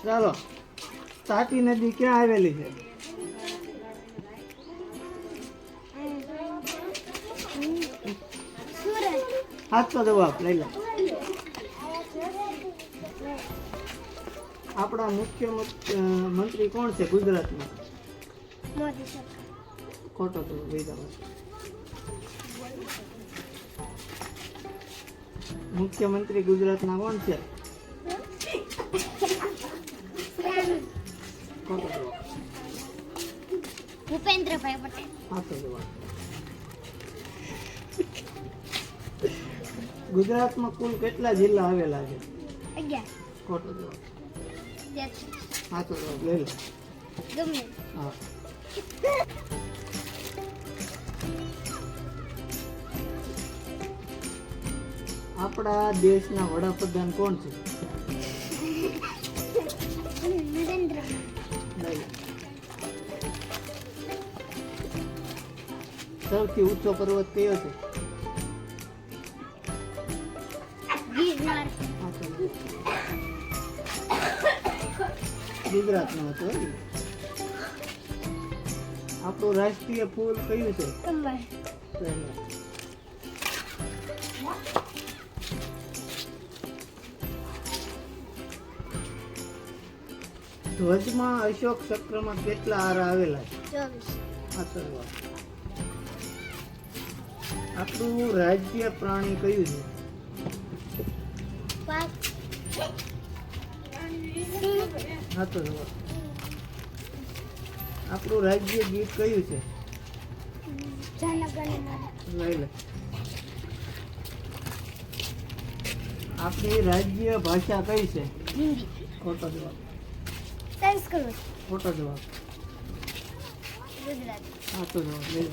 ચાલો, તાપી નદી ક્યાં આવેલી છે? સાચો જવાબ લઈ લો. આપણા મુખ્ય મંત્રી કોણ છે ગુજરાતમાં? મોદી સરકાર. ખોટો જવાબ લઈ. મુખ્યમંત્રી ગુજરાતના કોણ છે? ખોટો જવાબ. ભૂપેન્દ્રભાઈ પટેલ. સાચો જવાબ. ગુજરાતમાં કુલ કેટલા જિલ્લા આવેલા છે? 11. ખોટો જવાબ. સાચો જવાબ લઈ લો. ગમે. હા. આપણા દેશના વડાપ્રધાન કોણ છે? નરેન્દ્ર. લઈ લો. સૌથી ઊંચો પર્વત કયો છે? ગિરનાર. ગુજરાતનો હતો. આપણું રાષ્ટ્રીય ફૂલ કયું છે? કમળ. ધ્વજમાં અશોક ચક્રમાં કેટલા આરા આવેલા છે? 24. સાચો જવાબ. આપણું રાજ્ય પ્રાણી કયું છે? વાઘ. સાચો જવાબ. આપણું રાજ્ય ગીત કયું છે? લઈ લે. આપણી રાજ્ય ભાષા કઈ છે? હિન્દી. ખોટો જવાબ. સંસ્કૃત. ખોટો જવાબ. ગુજરાતી. સાચો જવાબ. લઈ લે.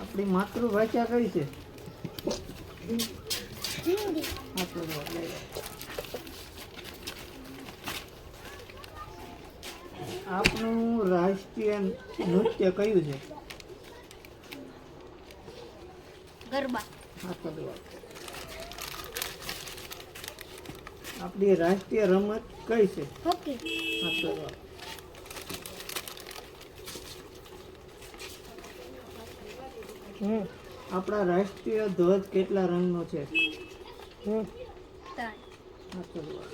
આપણી માતૃભાષા કઈ છે? હિન્દી. સાચો જવાબ. લઈ લે. આપણું રાષ્ટ્રીય નૃત્ય કયું છે? ગરબા. સાચો જવાબ. આપણી રાષ્ટ્રીય રમત કઈ છે? હોકી. સાચો જવાબ. આપણા રાષ્ટ્રીય ધ્વજ કેટલા રંગનો છે? 3. સાચો જવાબ.